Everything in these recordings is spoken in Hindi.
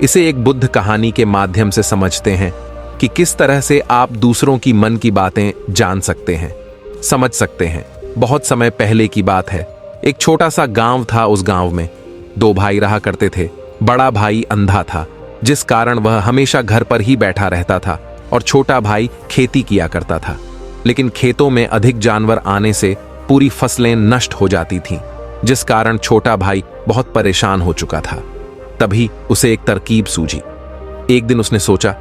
इसे एक बुद्ध कहानी के माध्यम से समझते हैं कि किस तरह से आप दूसरों की मन की बातें जान सकते हैं, समझ सकते हैं। बहुत समय पहले की बात है। एक छोटा सा गांव था। उस गांव में 2 भाई रहा करते थे। बड़ा भाई अंधा था, जिस कारण वह हमेशा घर पर ही बैठा रहता था, और छोटा भाई खेती किया करता था। लेकिन खेतों में अधिक जानवर आने से पूरी फसलें नष्ट हो जाती थीं, जिस कारण छोटा भाई बहुत परेशान हो चुका था। तभी उसे एक तरकीब सूझी। एक दिन उसने सोचा,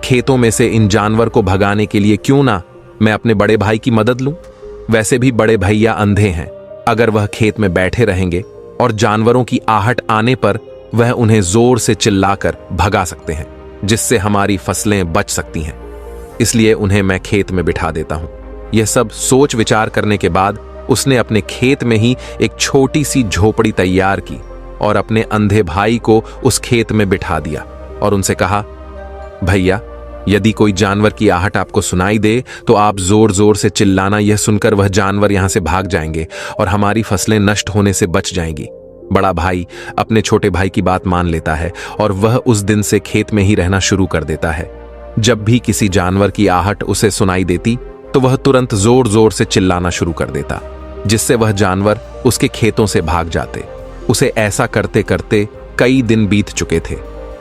खेतों में से इन जानवर को भगाने के लिए क्यों ना मैं अपने बड़े भाई की मदद लूं। वैसे भी बड़े भैया अंधे हैं। अगर वह खेत में बैठे रहेंगे और जानवरों की आहट आने पर वह उन्हें जोर से चिल्लाकर भगा सकते हैं, जिससे हमारी फसलें बच सकती हैं। इसलिए उन्हें मैं खेत में बिठा देता हूं। यह सब सोच विचार करने के बाद उसने अपने खेत में ही एक छोटी सी झोपड़ी तैयार की और अपने अंधे भाई को उस खेत में बिठा दिया और उनसे कहा, भैया, यदि कोई जानवर की आहट आपको सुनाई दे तो आप जोर जोर से चिल्लाना। यह सुनकर वह जानवर यहां से भाग जाएंगे और हमारी फसलें नष्ट होने से बच जाएंगी। बड़ा भाई अपने छोटे भाई की बात मान लेता है और वह उस दिन से खेत में ही रहना शुरू कर देता है। जब भी किसी जानवर की आहट उसे सुनाई देती तो वह तुरंत जोर जोर से चिल्लाना शुरू कर देता, जिससे वह जानवर उसके खेतों से भाग जाते। उसे ऐसा करते करते कई दिन बीत चुके थे।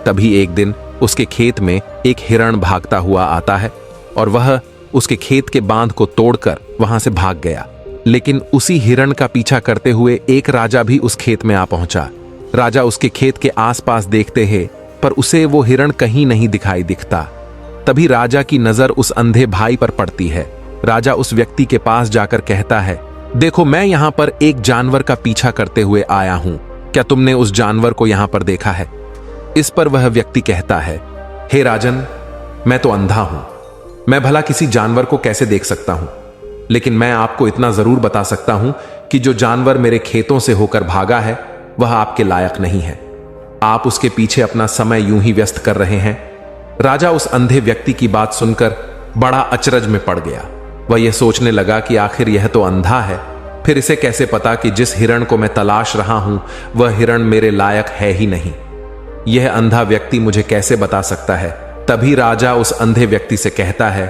तभी एक दिन उसके खेत में एक हिरण भागता हुआ आता है और वह उसके खेत के बांध को तोड़कर वहां से भाग गया। लेकिन उसी हिरण का पीछा करते हुए एक राजा भी उस खेत में आ पहुंचा। राजा उसके खेत के आसपास देखते हैं, पर उसे वो हिरण कहीं नहीं दिखाई दिखता। तभी राजा की नजर उस अंधे भाई पर पड़ती है। राजा उस व्यक्ति के पास जाकर कहता है, देखो, मैं यहां पर एक जानवर का पीछा करते हुए आया हूं। क्या तुमने उस जानवर को यहां पर देखा है? इस पर वह व्यक्ति कहता है, हे राजन, मैं तो अंधा हूं। मैं भला किसी जानवर को कैसे देख सकता हूं? लेकिन मैं आपको इतना जरूर बता सकता हूं कि जो जानवर मेरे खेतों से होकर भागा है वह आपके लायक नहीं है। आप उसके पीछे अपना समय यूं ही व्यस्त कर रहे हैं। राजा उस अंधे व्यक्ति की बात सुनकर बड़ा अचरज में पड़ गया। वह यह सोचने लगा कि आखिर यह तो अंधा है, फिर इसे कैसे पता कि जिस हिरण को मैं तलाश रहा हूं वह हिरण मेरे लायक है ही नहीं। यह अंधा व्यक्ति मुझे कैसे बता सकता है? तभी राजा उस अंधे व्यक्ति से कहता है,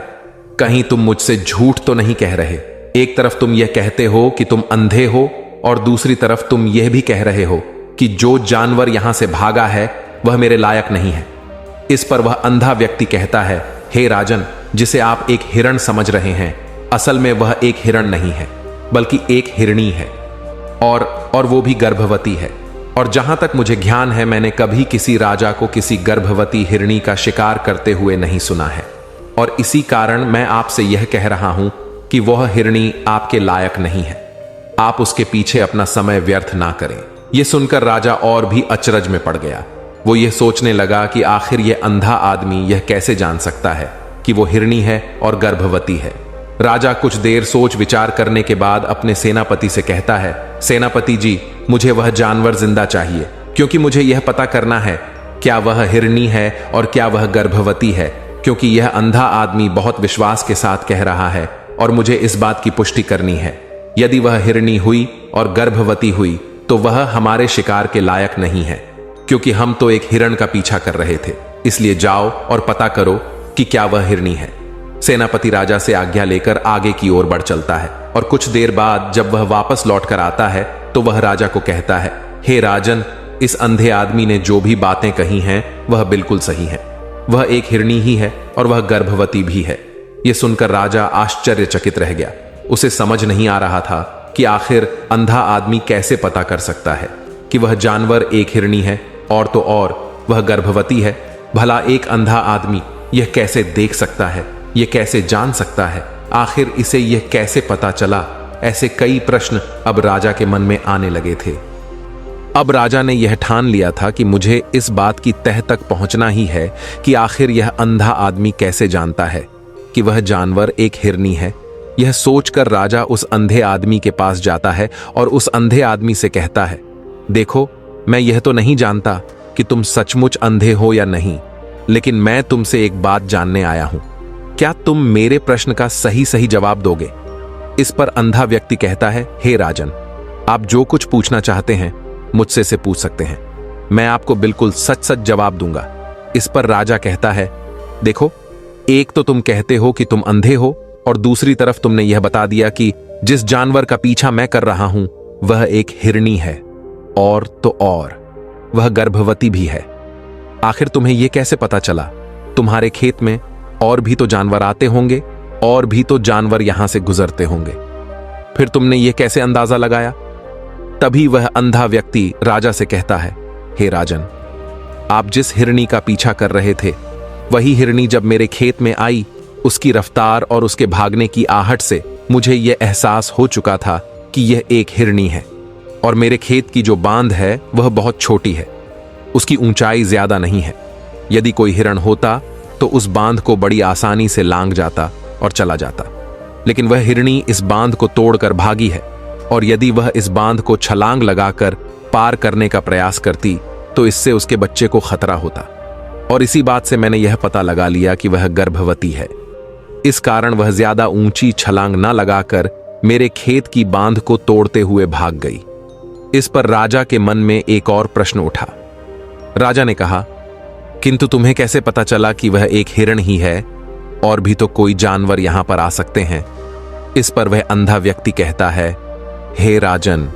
कहीं तुम मुझसे झूठ तो नहीं कह रहे? एक तरफ तुम यह कहते हो कि तुम अंधे हो और दूसरी तरफ तुम यह भी कह रहे हो कि जो जानवर यहां से भागा है वह मेरे लायक नहीं है। इस पर वह अंधा व्यक्ति कहता है, हे राजन, जिसे आप एक हिरण समझ रहे हैं, असल में वह एक हिरण नहीं है, बल्कि एक हिरणी है, और वो भी गर्भवती है। और जहां तक मुझे ज्ञान है, मैंने कभी किसी राजा को किसी गर्भवती हिरणी का शिकार करते हुए नहीं सुना है। और इसी कारण मैं आपसे यह कह रहा हूं कि वह हिरणी आपके लायक नहीं है। आप उसके पीछे अपना समय व्यर्थ ना करें। यह सुनकर राजा और भी अचरज में पड़ गया। वो यह सोचने लगा कि आखिर यह अंधा आदमी यह कैसे जान सकता है कि वो हिरणी है और गर्भवती है। राजा कुछ देर सोच विचार करने के बाद अपने सेनापति से कहता है, सेनापति जी, मुझे वह जानवर जिंदा चाहिए, क्योंकि मुझे यह पता करना है क्या वह हिरणी है और क्या वह गर्भवती है, क्योंकि यह अंधा आदमी बहुत विश्वास के साथ कह रहा है और मुझे इस बात की पुष्टि करनी है। यदि वह हिरणी हुई और गर्भवती हुई तो वह हमारे शिकार के लायक नहीं है, क्योंकि हम तो एक हिरण का पीछा कर रहे थे। इसलिए जाओ और पता करो कि क्या वह हिरणी है। सेनापति राजा से आज्ञा लेकर आगे की ओर बढ़ चलता है और कुछ देर बाद जब वह वापस लौटकर आता है तो वह राजा को कहता है, हे राजन, इस अंधे आदमी ने जो भी बातें कही हैं वह बिल्कुल सही है। वह एक हिरणी ही है और वह गर्भवती भी है। यह सुनकर राजा आश्चर्यचकित रह गया। उसे समझ नहीं आ रहा था कि आखिर अंधा आदमी कैसे पता कर सकता है कि वह जानवर एक हिरणी है और तो और वह गर्भवती है। भला एक अंधा आदमी यह कैसे देख सकता है, यह कैसे जान सकता है, आखिर इसे यह कैसे पता चला? ऐसे कई प्रश्न अब राजा के मन में आने लगे थे। अब राजा ने यह ठान लिया था कि मुझे इस बात की तह तक पहुंचना ही है कि आखिर यह अंधा आदमी कैसे जानता है कि वह जानवर एक हिरनी है। यह सोचकर राजा उस अंधे आदमी के पास जाता है और उस अंधे आदमी से कहता है, देखो, मैं यह तो नहीं जानता कि तुम सचमुच अंधे हो या नहीं, लेकिन मैं तुमसे एक बात जानने आया हूं। क्या तुम मेरे प्रश्न का सही सही जवाब दोगे? इस पर अंधा व्यक्ति कहता है, हे राजन, आप जो कुछ पूछना चाहते हैं मुझसे से पूछ सकते हैं। मैं आपको बिल्कुल सच सच जवाब दूंगा। इस पर राजा कहता है, देखो, एक तो तुम कहते हो कि तुम अंधे हो, और दूसरी तरफ तुमने यह बता दिया कि जिस जानवर का पीछा मैं कर रहा हूं वह एक हिरनी है, और तो और वह गर्भवती भी है। आखिर तुम्हें यह कैसे पता चला? तुम्हारे खेत में और भी तो जानवर आते होंगे, और भी तो जानवर यहां से गुजरते होंगे। फिर तुमने यह कैसे अंदाजा लगाया? तभी वह अंधा व्यक्ति राजा से कहता है, हे राजन, आप जिस हिरनी का पीछा कर रहे थे वही हिरनी जब मेरे खेत में आई, उसकी रफ्तार और उसके भागने की आहट से मुझे यह एहसास हो चुका था कि यह एक हिरनी है, और मेरे खेत की जो बांध है वह बहुत छोटी है, उसकी ऊंचाई ज्यादा नहीं है। यदि कोई हिरण होता तो उस बांध को बड़ी आसानी से लांग जाता और चला जाता, लेकिन वह हिरनी इस बांध को तोड़कर भागी है, और यदि वह इस बांध को छलांग लगाकर पार करने का प्रयास करती तो इससे उसके बच्चे को खतरा होता, और इसी बात से मैंने यह पता लगा लिया कि वह गर्भवती है। इस कारण वह ज्यादा ऊंची छलांग न लगाकर मेरे खेत की बांध को तोड़ते हुए भाग गई। इस पर राजा के मन में एक और प्रश्न उठा। राजा ने कहा, किंतु तुम्हें कैसे पता चला कि वह एक हिरण ही है, और भी तो कोई जानवर यहां पर आ सकते हैं? इस पर वह अंधा व्यक्ति कहता है, हे राजन,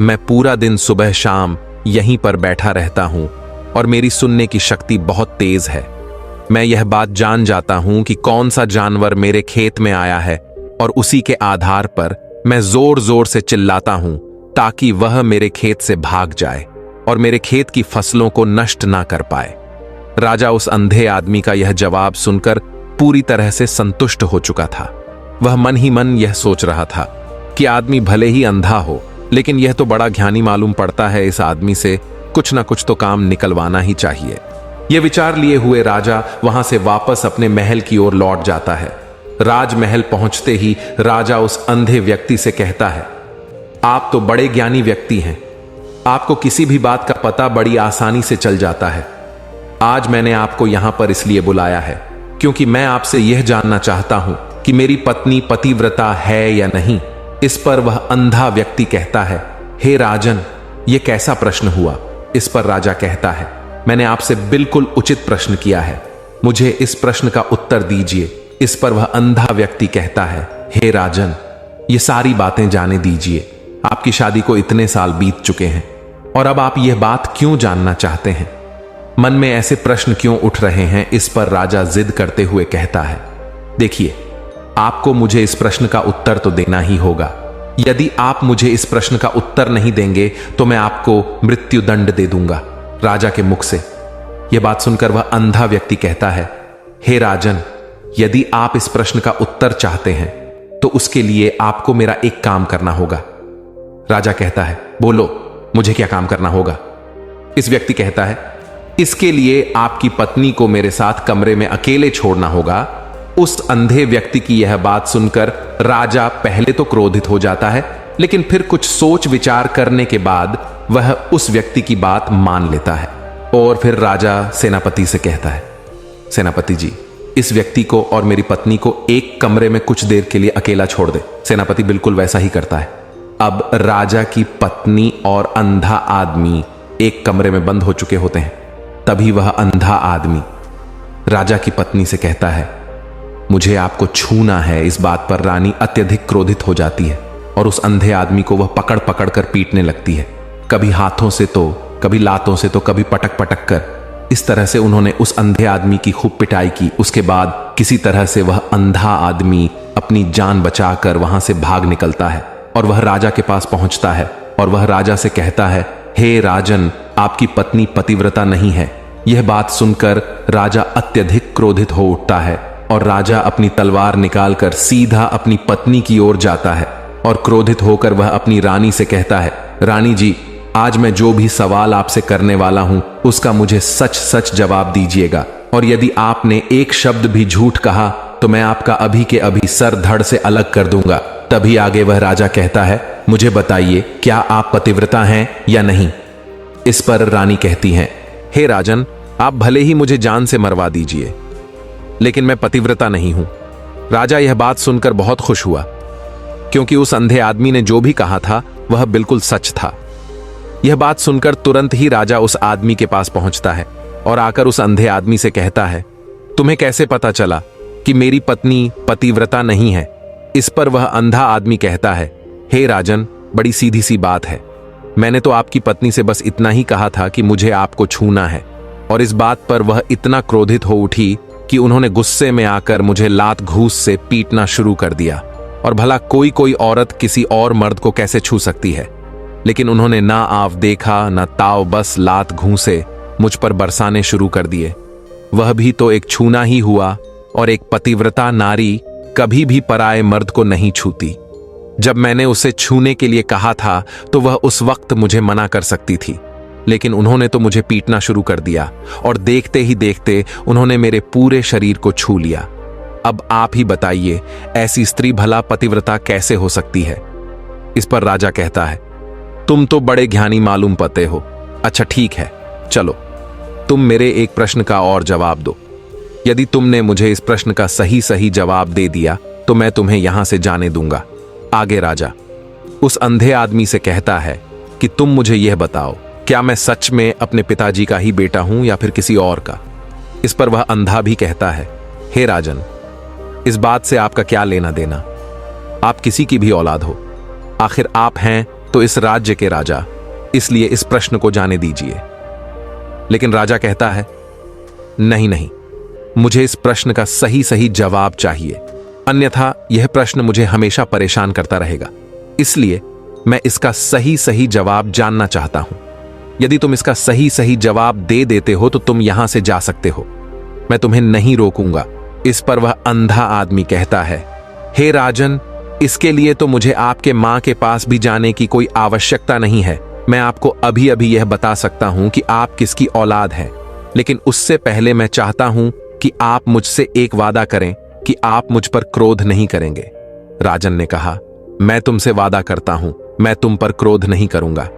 मैं पूरा दिन सुबह शाम यहीं पर बैठा रहता हूं, और मेरी सुनने की शक्ति बहुत तेज है। मैं यह बात जान जाता हूं कि कौन सा जानवर मेरे खेत में आया है, और उसी के आधार पर मैं जोर जोर से चिल्लाता हूं ताकि वह मेरे खेत से भाग जाए और मेरे खेत की फसलों को नष्ट ना कर पाए। राजा उस अंधे आदमी का यह जवाब सुनकर पूरी तरह से संतुष्ट हो चुका था। वह मन ही मन यह सोच रहा था कि आदमी भले ही अंधा हो, लेकिन यह तो बड़ा ज्ञानी मालूम पड़ता है, इस आदमी से कुछ ना कुछ तो काम निकलवाना ही चाहिए। यह विचार लिए हुए राजा वहां से वापस अपने महल की ओर लौट जाता है। राजमहल पहुंचते ही राजा उस अंधे व्यक्ति से कहता है, आप तो बड़े ज्ञानी व्यक्ति हैं, आपको किसी भी बात का पता बड़ी आसानी से चल जाता है। आज मैंने आपको यहां पर इसलिए बुलाया है क्योंकि मैं आपसे यह जानना चाहता हूं कि मेरी पत्नी पतिव्रता है या नहीं। इस पर वह अंधा व्यक्ति कहता है, हे राजन, यह कैसा प्रश्न हुआ? इस पर राजा कहता है, मैंने आपसे बिल्कुल उचित प्रश्न किया है, मुझे इस प्रश्न का उत्तर दीजिए। इस पर वह अंधा व्यक्ति कहता है, हे राजन, ये सारी बातें जाने दीजिए, आपकी शादी को इतने साल बीत चुके हैं, और अब आप यह बात क्यों जानना चाहते हैं? मन में ऐसे प्रश्न क्यों उठ रहे हैं? इस पर राजा जिद करते हुए कहता है, देखिए, आपको मुझे इस प्रश्न का उत्तर तो देना ही होगा। यदि आप मुझे इस प्रश्न का उत्तर नहीं देंगे तो मैं आपको मृत्यु दंड दे दूंगा। राजा के मुख से यह बात सुनकर वह अंधा व्यक्ति कहता है, हे राजन, यदि आप इस प्रश्न का उत्तर चाहते हैं तो उसके लिए आपको मेरा एक काम करना होगा। राजा कहता है, बोलो, मुझे क्या काम करना होगा? इस व्यक्ति कहता है, इसके लिए आपकी पत्नी को मेरे साथ कमरे में अकेले छोड़ना होगा। उस अंधे व्यक्ति की यह बात सुनकर राजा पहले तो क्रोधित हो जाता है, लेकिन फिर कुछ सोच विचार करने के बाद वह उस व्यक्ति की बात मान लेता है। और फिर राजा सेनापति से कहता है, सेनापति जी, इस व्यक्ति को और मेरी पत्नी को एक कमरे में कुछ देर के लिए अकेला छोड़ दे। सेनापति बिल्कुल वैसा ही करता है। अब राजा की पत्नी और अंधा आदमी एक कमरे में बंद हो चुके होते हैं। तभी वह अंधा आदमी राजा की पत्नी से कहता है, मुझे आपको छूना है। इस बात पर रानी अत्यधिक क्रोधित हो जाती है और उस अंधे आदमी को वह पकड़ पकड़ कर पीटने लगती है, कभी हाथों से तो कभी लातों से तो कभी पटक पटक कर। इस तरह से उन्होंने उस अंधे आदमी की खूब पिटाई की। उसके बाद किसी तरह से वह अंधा आदमी अपनी जान बचाकर वहां से भाग निकलता है और वह राजा के पास पहुंचता है और वह राजा से कहता है, हे राजन, आपकी पत्नी पतिव्रता नहीं है। यह बात सुनकर राजा अत्यधिक क्रोधित हो उठता है और राजा अपनी तलवार निकालकर सीधा अपनी पत्नी की ओर जाता है और क्रोधित होकर वह अपनी रानी से कहता है, रानी जी, आज मैं जो भी सवाल आपसे करने वाला हूं उसका मुझे सच सच जवाब दीजिएगा, और यदि आपने एक शब्द भी झूठ कहा तो मैं आपका अभी के अभी सर धड़ से अलग कर दूंगा। तभी आगे वह राजा कहता है, मुझे बताइए, क्या आप पतिव्रता हैं या नहीं? इस पर रानी कहती हैं, हे राजन, आप भले ही मुझे जान से मरवा दीजिए, लेकिन मैं पतिव्रता नहीं हूं। राजा यह बात सुनकर बहुत खुश हुआ, क्योंकि उस अंधे आदमी ने जो भी कहा था वह बिल्कुल सच था। यह बात सुनकर तुरंत ही राजा उस आदमी के पास पहुंचता है और आकर उस अंधे आदमी से कहता है, तुम्हें कैसे पता चला कि मेरी पत्नी पतिव्रता नहीं है? इस पर वह अंधा आदमी कहता है, हे राजन, बड़ी सीधी सी बात है। मैंने तो आपकी पत्नी से बस इतना ही कहा था कि मुझे आपको छूना है, और इस बात पर वह इतना क्रोधित हो उठी कि उन्होंने गुस्से में आकर मुझे लात घूस से पीटना शुरू कर दिया। और भला कोई कोई औरत किसी और मर्द को कैसे छू सकती है? लेकिन उन्होंने ना आव देखा ना ताव, बस लात घूंसे मुझ पर बरसाने शुरू कर दिए। वह भी तो एक छूना ही हुआ, और एक पतिव्रता नारी कभी भी पराये मर्द को नहीं छूती। जब मैंने उसे छूने के लिए कहा था तो वह उस वक्त मुझे मना कर सकती थी, लेकिन उन्होंने तो मुझे पीटना शुरू कर दिया, और देखते ही देखते उन्होंने मेरे पूरे शरीर को छू लिया। अब आप ही बताइए, ऐसी स्त्री भला पतिव्रता कैसे हो सकती है? इस पर राजा कहता है, तुम तो बड़े ज्ञानी मालूम पते हो। अच्छा ठीक है, चलो तुम मेरे एक प्रश्न का और जवाब दो। यदि तुमने मुझे इस प्रश्न का सही सही जवाब दे दिया तो मैं तुम्हें यहां से जाने दूंगा। आगे राजा उस अंधे आदमी से कहता है कि तुम मुझे यह बताओ, क्या मैं सच में अपने पिताजी का ही बेटा हूं या फिर किसी और का? इस पर वह अंधा भी कहता है, हे राजन, इस बात से आपका क्या लेना देना? आप किसी की भी औलाद हो, आखिर आप हैं तो इस राज्य के राजा, इसलिए इस प्रश्न को जाने दीजिए। लेकिन राजा कहता है, नहीं नहीं, मुझे इस प्रश्न का सही सही जवाब चाहिए, अन्यथा यह प्रश्न मुझे हमेशा परेशान करता रहेगा। इसलिए मैं इसका सही सही जवाब जानना चाहता हूं। यदि तुम इसका सही सही जवाब दे देते हो तो तुम यहां से जा सकते हो, मैं तुम्हें नहीं रोकूंगा। इस पर वह अंधा आदमी कहता है, हे राजन, इसके लिए तो मुझे आपके मां के पास भी जाने की कोई आवश्यकता नहीं है। मैं आपको अभी अभी यह बता सकता हूं कि आप किसकी औलाद हैं, लेकिन उससे पहले मैं चाहता हूं कि आप मुझसे एक वादा करें कि आप मुझ पर क्रोध नहीं करेंगे। राजन ने कहा, मैं तुमसे वादा करता हूं, मैं तुम पर क्रोध नहीं करूंगा।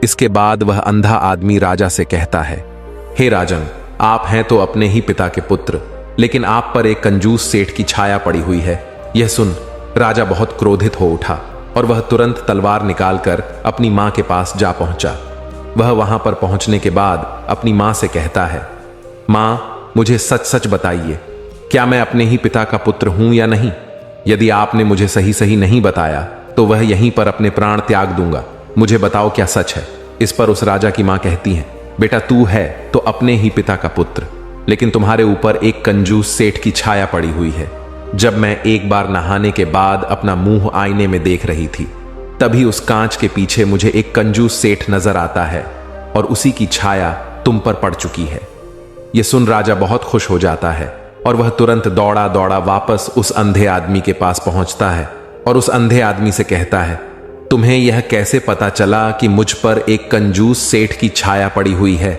इसके बाद वह अंधा आदमी राजा से कहता है, हे राजन, आप हैं तो अपने ही पिता के पुत्र, लेकिन आप पर एक कंजूस सेठ की छाया पड़ी हुई है। यह सुन राजा बहुत क्रोधित हो उठा और वह तुरंत तलवार निकालकर अपनी मां के पास जा पहुंचा। वह वहां पर पहुंचने के बाद अपनी मां से कहता है, मां, मुझे सच सच बताइए, क्या मैं अपने ही पिता का पुत्र हूं या नहीं? यदि आपने मुझे सही सही नहीं बताया तो वह यहीं पर अपने प्राण त्याग दूंगा। मुझे बताओ क्या सच है? इस पर उस राजा की मां कहती है, बेटा तू है तो अपने ही पिता का पुत्र, लेकिन तुम्हारे ऊपर एक कंजूस सेठ की छाया पड़ी हुई है। जब मैं एक बार नहाने के बाद अपना मुंह आईने में देख रही थी, तभी उस कांच के पीछे मुझे एक कंजूस सेठ नजर आता है और उसी की छाया तुम पर पड़ चुकी है। यह सुन राजा बहुत खुश हो जाता है और वह तुरंत दौड़ा दौड़ा वापस उस अंधे आदमी के पास पहुंचता है और उस अंधे आदमी से कहता है, तुम्हें यह कैसे पता चला कि मुझ पर एक कंजूस सेठ की छाया पड़ी हुई है?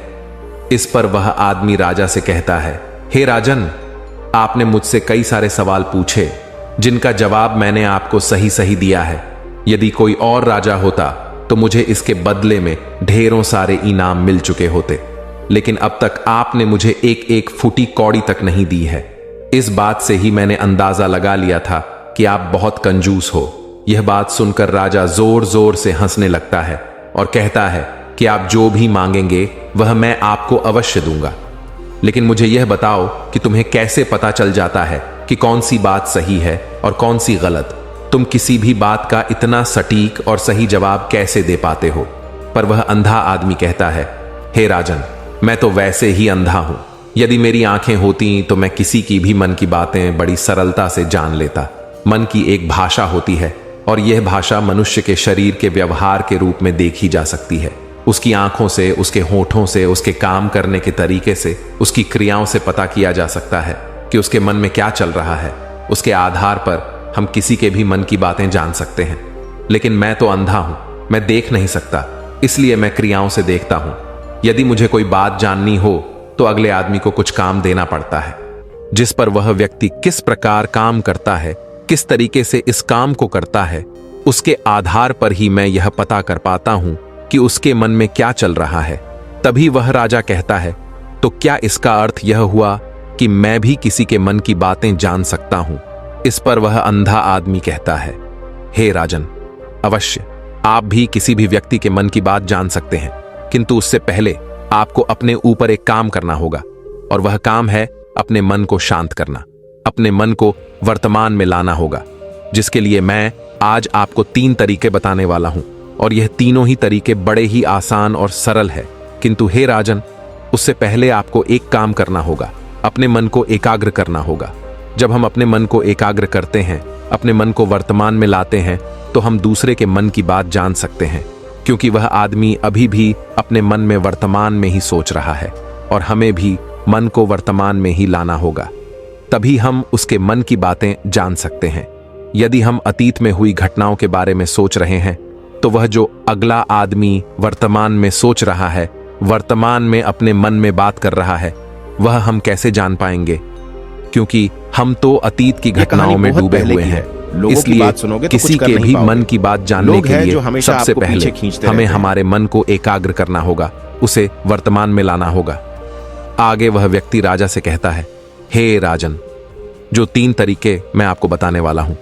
इस पर वह आदमी राजा से कहता है, हे राजन, आपने मुझसे कई सारे सवाल पूछे जिनका जवाब मैंने आपको सही सही दिया है। यदि कोई और राजा होता तो मुझे इसके बदले में ढेरों सारे इनाम मिल चुके होते, लेकिन अब तक आपने मुझे एक एक फूटी कौड़ी तक नहीं दी है। इस बात से ही मैंने अंदाजा लगा लिया था कि आप बहुत कंजूस हो। यह बात सुनकर राजा जोर जोर से हंसने लगता है और कहता है कि आप जो भी मांगेंगे वह मैं आपको अवश्य दूंगा, लेकिन मुझे यह बताओ कि तुम्हें कैसे पता चल जाता है कि कौन सी बात सही है और कौन सी गलत? तुम किसी भी बात का इतना सटीक और सही जवाब कैसे दे पाते हो? पर वह अंधा आदमी कहता है, हे राजन, मैं तो वैसे ही अंधा हूं। यदि मेरी आंखें होती तो मैं किसी की भी मन की बातें बड़ी सरलता से जान लेता। मन की एक भाषा होती है और यह भाषा मनुष्य के शरीर के व्यवहार के रूप में देखी जा सकती है। उसकी आंखों से, उसके होठों से, उसके काम करने के तरीके से, उसकी क्रियाओं से पता किया जा सकता है कि उसके मन में क्या चल रहा है। उसके आधार पर हम किसी के भी मन की बातें जान सकते हैं। लेकिन मैं तो अंधा हूं, मैं देख नहीं सकता, इसलिए मैं क्रियाओं से देखता हूं। यदि मुझे कोई बात जाननी हो तो अगले आदमी को कुछ काम देना पड़ता है, जिस पर वह व्यक्ति किस प्रकार काम करता है, किस तरीके से इस काम को करता है, उसके आधार पर ही मैं यह पता कर पाता हूं कि उसके मन में क्या चल रहा है। तभी वह राजा कहता है, तो क्या इसका अर्थ यह हुआ कि मैं भी किसी के मन की बातें जान सकता हूं? इस पर वह अंधा आदमी कहता है, हे राजन, अवश्य, आप भी किसी भी व्यक्ति के मन की बात जान सकते हैं, किंतु उससे पहले आपको अपने ऊपर एक काम करना होगा, और वह काम है अपने मन को शांत करना, अपने मन को वर्तमान में लाना होगा, जिसके लिए मैं आज आपको 3 तरीके बताने वाला हूं। और यह तीनों ही तरीके बड़े ही आसान और सरल है। किंतु हे राजन, उससे पहले आपको एक काम करना होगा, अपने मन को एकाग्र करना होगा। जब हम अपने मन को एकाग्र करते हैं, अपने मन को वर्तमान में लाते हैं, तो हम दूसरे के मन की बात जान सकते हैं, क्योंकि वह आदमी अभी भी अपने मन में वर्तमान में ही सोच रहा है, और हमें भी मन को वर्तमान में ही लाना होगा। तभी हम उसके मन की बातें जान सकते हैं। यदि हम अतीत में हुई घटनाओं के बारे में सोच रहे हैं, तो वह जो अगला आदमी वर्तमान में सोच रहा है, वर्तमान में अपने मन में बात कर रहा है, वह हम कैसे जान पाएंगे? क्योंकि हम तो अतीत की घटनाओं में डूबे हुए हैं। इसलिए किसी के भी मन की बात जानने के लिए सबसे पहले हमें हमारे मन को एकाग्र करना होगा, उसे वर्तमान में लाना होगा। आगे वह व्यक्ति राजा से कहता है, हे राजन, जो 3 तरीके मैं आपको बताने वाला हूं,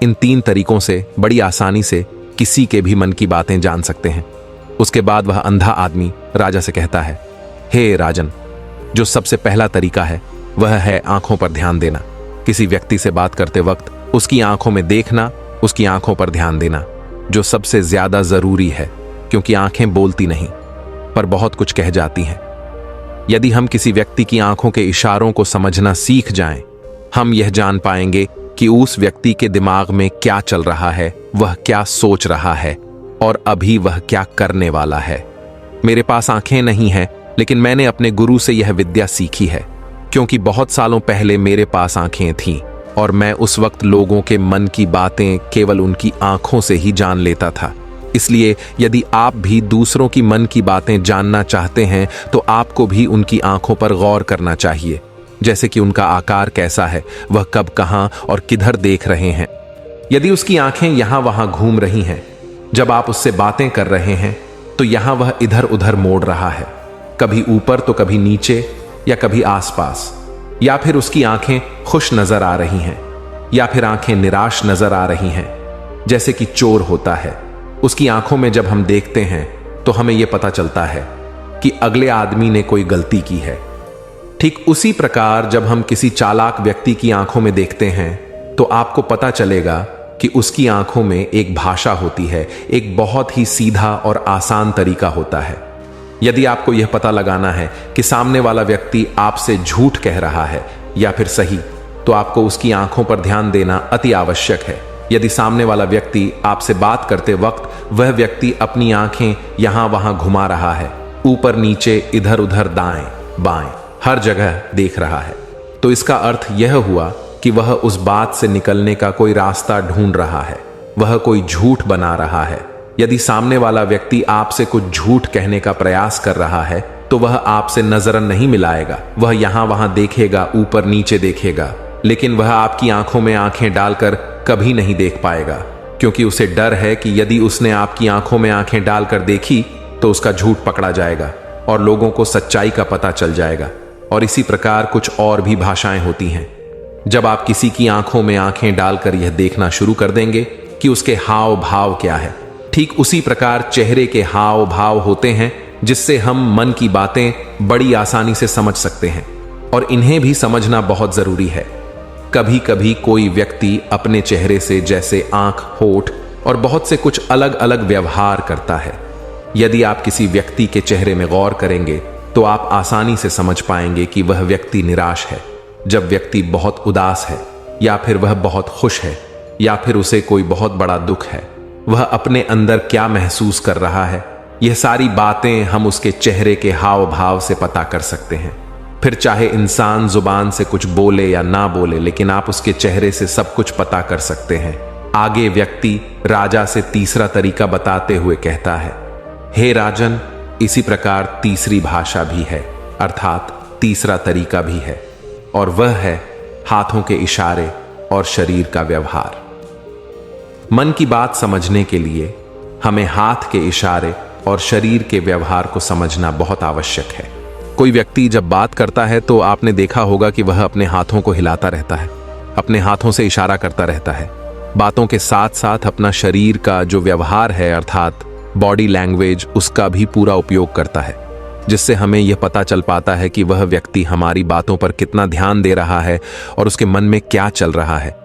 इन 3 तरीकों से बड़ी आसानी से किसी के भी मन की बातें जान सकते हैं। उसके बाद वह अंधा आदमी राजा से कहता है, हे राजन, जो सबसे पहला तरीका है वह है आंखों पर ध्यान देना। किसी व्यक्ति से बात करते वक्त उसकी आंखों में देखना, उसकी आंखों पर ध्यान देना, जो सबसे ज्यादा जरूरी है, क्योंकि आंखें बोलती नहीं पर बहुत कुछ कह जाती हैं। यदि हम किसी व्यक्ति की आंखों के इशारों को समझना सीख जाएं, हम यह जान पाएंगे कि उस व्यक्ति के दिमाग में क्या चल रहा है, वह क्या सोच रहा है और अभी वह क्या करने वाला है। मेरे पास आंखें नहीं हैं, लेकिन मैंने अपने गुरु से यह विद्या सीखी है, क्योंकि बहुत सालों पहले मेरे पास आंखें थीं और मैं उस वक्त लोगों के मन की बातें केवल उनकी आंखों से ही जान लेता था। इसलिए यदि आप भी दूसरों की मन की बातें जानना चाहते हैं, तो आपको भी उनकी आंखों पर गौर करना चाहिए, जैसे कि उनका आकार कैसा है, वह कब, कहां और किधर देख रहे हैं। यदि उसकी आंखें यहां वहां घूम रही हैं, जब आप उससे बातें कर रहे हैं, तो यहां वह इधर उधर मोड़ रहा है, कभी ऊपर तो कभी नीचे या कभी आसपास, या फिर उसकी आंखें खुश नजर आ रही हैं या फिर आंखें निराश नजर आ रही हैं, जैसे कि चोर होता है। उसकी आंखों में जब हम देखते हैं तो हमें यह पता चलता है कि अगले आदमी ने कोई गलती की है। ठीक उसी प्रकार जब हम किसी चालाक व्यक्ति की आंखों में देखते हैं, तो आपको पता चलेगा कि उसकी आंखों में एक भाषा होती है, एक बहुत ही सीधा और आसान तरीका होता है। यदि आपको यह पता लगाना है कि सामने वाला व्यक्ति आपसे झूठ कह रहा है या फिर सही, तो आपको उसकी आंखों पर ध्यान देना अति आवश्यक है। यदि सामने वाला व्यक्ति आपसे बात करते वक्त वह व्यक्ति अपनी आंखें यहां वहां घुमा रहा है, ऊपर नीचे इधर उधर दाएं बाएं हर जगह देख रहा है, तो इसका अर्थ यह हुआ कि वह उस बात से निकलने का कोई रास्ता ढूंढ रहा है, वह कोई झूठ बना रहा है। यदि सामने वाला व्यक्ति आपसे कुछ झूठ कहने का प्रयास कर रहा है, तो वह आपसे नजर नहीं मिलाएगा, वह यहां वहां देखेगा, ऊपर नीचे देखेगा, लेकिन वह आपकी आंखों में आंखें डालकर कभी नहीं देख पाएगा, क्योंकि उसे डर है कि यदि उसने आपकी आंखों में आंखें डालकर देखी तो उसका झूठ पकड़ा जाएगा और लोगों को सच्चाई का पता चल जाएगा। और इसी प्रकार कुछ और भी भाषाएं होती हैं। जब आप किसी की आंखों में आंखें डालकर यह देखना शुरू कर देंगे कि उसके हाव भाव क्या है, ठीक उसी प्रकार चेहरे के हाव भाव होते हैं, जिससे हम मन की बातें बड़ी आसानी से समझ सकते हैं, और इन्हें भी समझना बहुत जरूरी है। कभी कभी कोई व्यक्ति अपने चेहरे से जैसे आंख, होठ और बहुत से कुछ अलग अलग व्यवहार करता है। यदि आप किसी व्यक्ति के चेहरे में गौर करेंगे तो आप आसानी से समझ पाएंगे कि वह व्यक्ति निराश है, जब व्यक्ति बहुत उदास है, या फिर वह बहुत खुश है, या फिर उसे कोई बहुत बड़ा दुख है, वह अपने अंदर क्या महसूस कर रहा है। यह सारी बातें हम उसके चेहरे के हाव भाव से पता कर सकते हैं। फिर चाहे इंसान जुबान से कुछ बोले या ना बोले, लेकिन आप उसके चेहरे से सब कुछ पता कर सकते हैं। आगे व्यक्ति राजा से तीसरा तरीका बताते हुए कहता है, हे राजन, इसी प्रकार तीसरी भाषा भी है, अर्थात तीसरा तरीका भी है, और वह है हाथों के इशारे और शरीर का व्यवहार। मन की बात समझने के लिए हमें हाथ के इशारे और शरीर के व्यवहार को समझना बहुत आवश्यक है। कोई व्यक्ति जब बात करता है तो आपने देखा होगा कि वह अपने हाथों को हिलाता रहता है, अपने हाथों से इशारा करता रहता है। बातों के साथ साथ अपना शरीर का जो व्यवहार है अर्थात बॉडी लैंग्वेज, उसका भी पूरा उपयोग करता है, जिससे हमें यह पता चल पाता है कि वह व्यक्ति हमारी बातों पर कितना ध्यान दे रहा है और उसके मन में क्या चल रहा है।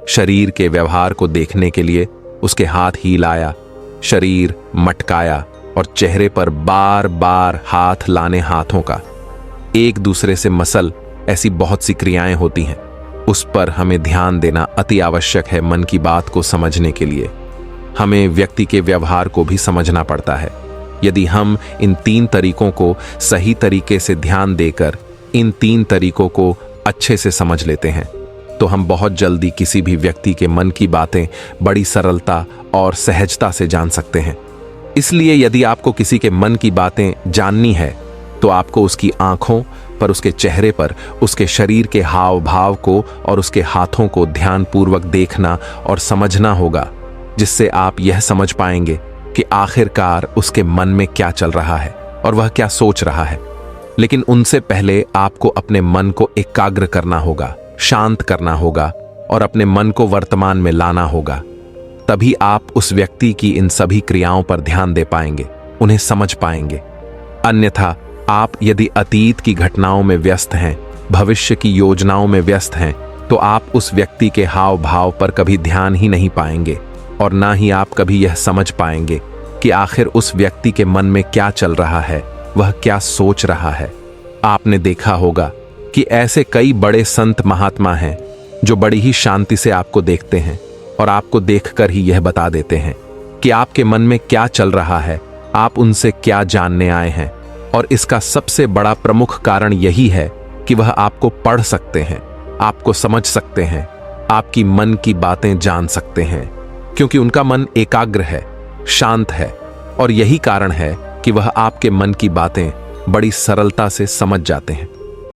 शरीर के व्यवहार को देखने के लिए उसके हाथ हिलाया, शरीर मटकाया और चेहरे पर बार बार हाथ लाने, हाथों का एक दूसरे से मसल, ऐसी बहुत सी क्रियाएं होती हैं। उस पर हमें ध्यान देना अति आवश्यक है। मन की बात को समझने के लिए हमें व्यक्ति के व्यवहार को भी समझना पड़ता है। यदि हम इन 3 तरीकों को सही तरीके से ध्यान देकर इन 3 तरीकों को अच्छे से समझ लेते हैं तो हम बहुत जल्दी किसी भी व्यक्ति के मन की बातें बड़ी सरलता और सहजता से जान सकते हैं। इसलिए यदि आपको किसी के मन की बातें जाननी है तो आपको उसकी आंखों पर, उसके चेहरे पर, उसके शरीर के हाव भाव को और उसके हाथों को ध्यानपूर्वक देखना और समझना होगा, जिससे आप यह समझ पाएंगे कि आखिरकार उसके मन में क्या चल रहा है और वह क्या सोच रहा है। लेकिन उनसे पहले आपको अपने मन को एकाग्र करना होगा, शांत करना होगा और अपने मन को वर्तमान में लाना होगा। तभी आप उस व्यक्ति की इन सभी क्रियाओं पर ध्यान दे पाएंगे, उन्हें समझ पाएंगे। अन्यथा आप यदि अतीत की घटनाओं में व्यस्त हैं, भविष्य की योजनाओं में व्यस्त हैं, तो आप उस व्यक्ति के हाव भाव पर कभी ध्यान ही नहीं पाएंगे और ना ही आप कभी यह समझ पाएंगे कि आखिर उस व्यक्ति के मन में क्या चल रहा है, वह क्या सोच रहा है। आपने देखा होगा कि ऐसे कई बड़े संत महात्मा हैं जो बड़ी ही शांति से आपको देखते हैं और आपको देखकर ही यह बता देते हैं कि आपके मन में क्या चल रहा है, आप उनसे क्या जानने आए हैं। और इसका सबसे बड़ा प्रमुख कारण यही है कि वह आपको पढ़ सकते हैं, आपको समझ सकते हैं, आपकी मन की बातें जान सकते हैं, क्योंकि उनका मन एकाग्र है, शांत है और यही कारण है कि वह आपके मन की बातें बड़ी सरलता से समझ जाते हैं।